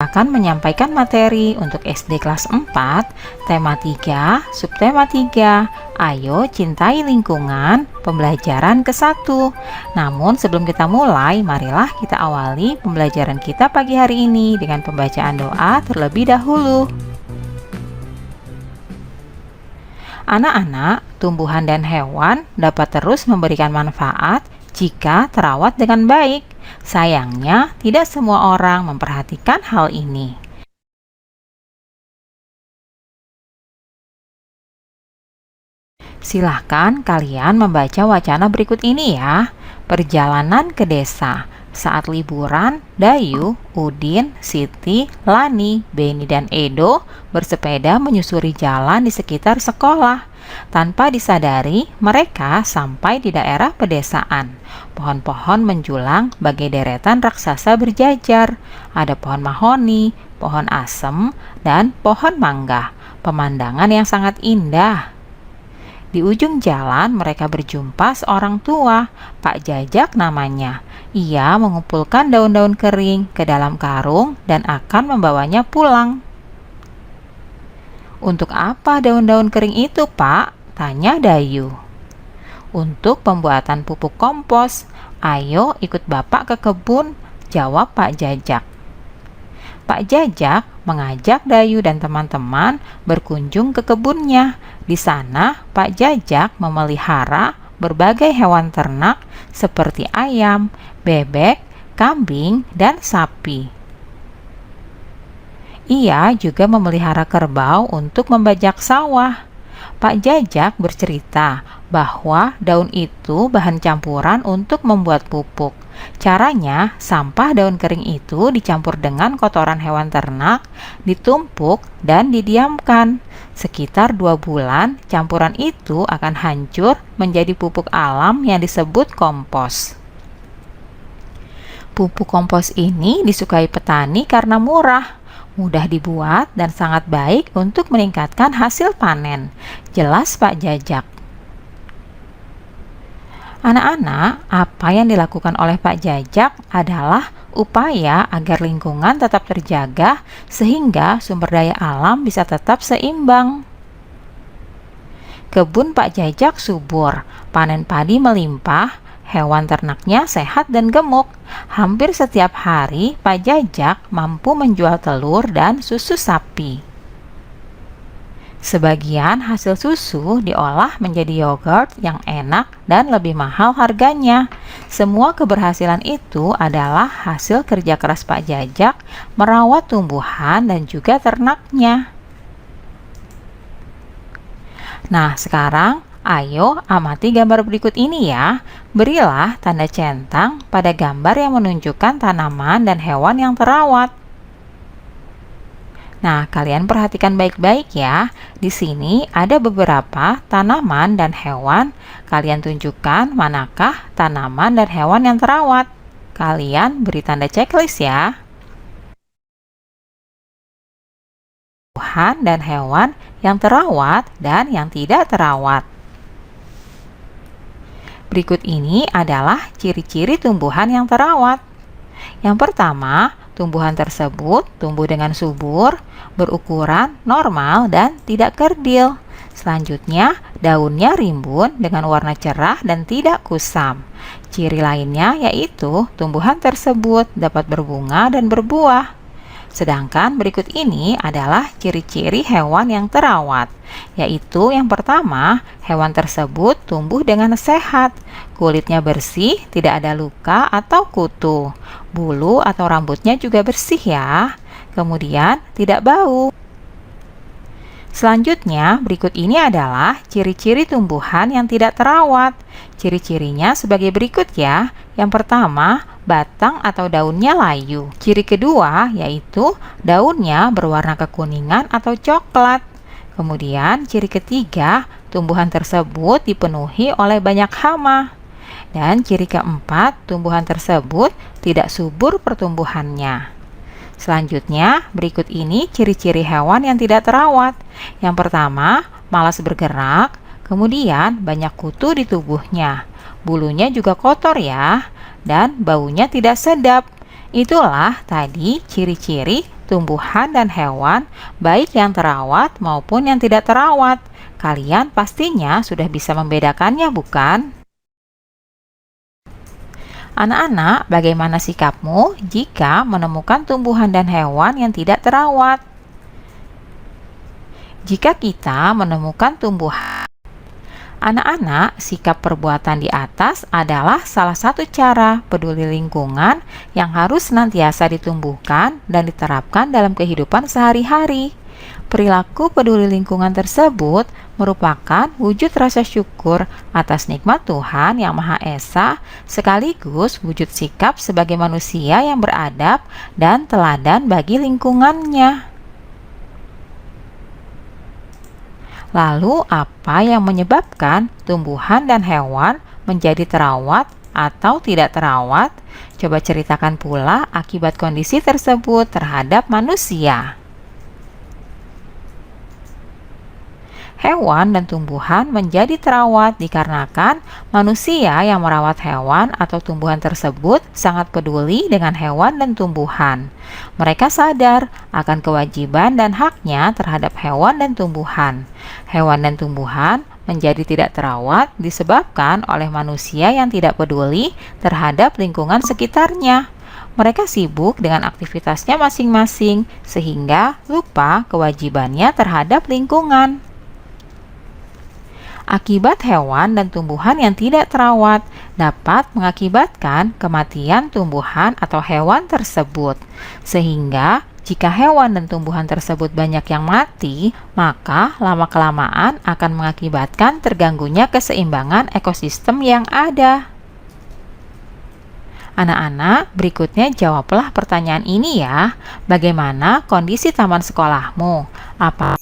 akan menyampaikan materi untuk SD kelas 4, tema 3, subtema 3, Ayo Cintai Lingkungan, pembelajaran ke-1. Namun sebelum kita mulai, marilah kita awali pembelajaran kita pagi hari ini dengan pembacaan doa terlebih dahulu. Anak-anak, tumbuhan dan hewan dapat terus memberikan manfaat jika terawat dengan baik. Sayangnya, tidak semua orang memperhatikan hal ini. Silahkan kalian membaca wacana berikut ini ya. Perjalanan ke desa. Saat liburan, Dayu, Udin, Siti, Lani, Beni, dan Edo bersepeda menyusuri jalan di sekitar sekolah. Tanpa disadari, mereka sampai di daerah pedesaan. Pohon-pohon menjulang bagai deretan raksasa berjajar. Ada pohon mahoni, pohon asem, dan pohon mangga. Pemandangan yang sangat indah. Di ujung jalan mereka berjumpa seorang tua, Pak Jajak namanya. Ia mengumpulkan daun-daun kering ke dalam karung dan akan membawanya pulang. "Untuk apa daun-daun kering itu, Pak?" tanya Dayu. "Untuk pembuatan pupuk kompos. Ayo ikut Bapak ke kebun," jawab Pak Jajak. Pak Jajak mengajak Dayu dan teman-teman berkunjung ke kebunnya. Di sana, Pak Jajak memelihara berbagai hewan ternak seperti ayam, bebek, kambing, dan sapi. Ia juga memelihara kerbau untuk membajak sawah. Pak Jajak bercerita bahwa daun itu bahan campuran untuk membuat pupuk. Caranya, sampah daun kering itu dicampur dengan kotoran hewan ternak, ditumpuk dan didiamkan. Sekitar 2 bulan, campuran itu akan hancur menjadi pupuk alam yang disebut kompos. Pupuk kompos ini disukai petani karena murah, mudah dibuat, dan sangat baik untuk meningkatkan hasil panen. Jelas Pak Jajak. Anak-anak, apa yang dilakukan oleh Pak Jajak adalah upaya agar lingkungan tetap terjaga sehingga sumber daya alam bisa tetap seimbang. Kebun Pak Jajak subur, panen padi melimpah, hewan ternaknya sehat dan gemuk. Hampir setiap hari Pak Jajak mampu menjual telur dan susu sapi. Sebagian hasil susu diolah menjadi yogurt yang enak dan lebih mahal harganya. Semua keberhasilan itu adalah hasil kerja keras Pak Jajak merawat tumbuhan dan juga ternaknya. Nah, sekarang ayo amati gambar berikut ini ya. Berilah tanda centang pada gambar yang menunjukkan tanaman dan hewan yang terawat. Nah, kalian perhatikan baik-baik ya. Di sini ada beberapa tanaman dan hewan. Kalian tunjukkan manakah tanaman dan hewan yang terawat. Kalian beri tanda checklist ya. Tumbuhan dan hewan yang terawat dan yang tidak terawat. Berikut ini adalah ciri-ciri tumbuhan yang terawat. Yang pertama, tumbuhan tersebut tumbuh dengan subur, berukuran normal, dan tidak kerdil. Selanjutnya, daunnya rimbun dengan warna cerah dan tidak kusam. Ciri lainnya yaitu tumbuhan tersebut dapat berbunga dan berbuah. Sedangkan berikut ini adalah ciri-ciri hewan yang terawat, yaitu yang pertama, hewan tersebut tumbuh dengan sehat, kulitnya bersih, tidak ada luka atau kutu, bulu atau rambutnya juga bersih ya, kemudian tidak bau. Selanjutnya, berikut ini adalah ciri-ciri tumbuhan yang tidak terawat. Ciri-cirinya sebagai berikut ya. Yang pertama, batang atau daunnya layu. Ciri kedua yaitu daunnya berwarna kekuningan atau coklat. Kemudian, ciri ketiga, tumbuhan tersebut dipenuhi oleh banyak hama. Dan ciri keempat, tumbuhan tersebut tidak subur pertumbuhannya. Selanjutnya, berikut ini ciri-ciri hewan yang tidak terawat. Yang pertama, malas bergerak, kemudian banyak kutu di tubuhnya. Bulunya juga kotor ya, dan baunya tidak sedap. Itulah tadi ciri-ciri tumbuhan dan hewan, baik yang terawat maupun yang tidak terawat. Kalian pastinya sudah bisa membedakannya, bukan? Anak-anak, bagaimana sikapmu jika menemukan tumbuhan dan hewan yang tidak terawat? Jika kita menemukan tumbuhan, anak-anak, sikap perbuatan di atas adalah salah satu cara peduli lingkungan yang harus senantiasa ditumbuhkan dan diterapkan dalam kehidupan sehari-hari. Perilaku peduli lingkungan tersebut merupakan wujud rasa syukur atas nikmat Tuhan Yang Maha Esa, sekaligus wujud sikap sebagai manusia yang beradab dan teladan bagi lingkungannya. Lalu, apa yang menyebabkan tumbuhan dan hewan menjadi terawat atau tidak terawat? Coba ceritakan pula akibat kondisi tersebut terhadap manusia. Hewan dan tumbuhan menjadi terawat dikarenakan manusia yang merawat hewan atau tumbuhan tersebut sangat peduli dengan hewan dan tumbuhan. Mereka sadar akan kewajiban dan haknya terhadap hewan dan tumbuhan. Hewan dan tumbuhan menjadi tidak terawat disebabkan oleh manusia yang tidak peduli terhadap lingkungan sekitarnya. Mereka sibuk dengan aktivitasnya masing-masing sehingga lupa kewajibannya terhadap lingkungan. Akibat hewan dan tumbuhan yang tidak terawat dapat mengakibatkan kematian tumbuhan atau hewan tersebut. Sehingga jika hewan dan tumbuhan tersebut banyak yang mati, maka lama-kelamaan akan mengakibatkan terganggunya keseimbangan ekosistem yang ada. Anak-anak, berikutnya jawablah pertanyaan ini ya. Bagaimana kondisi taman sekolahmu? Apa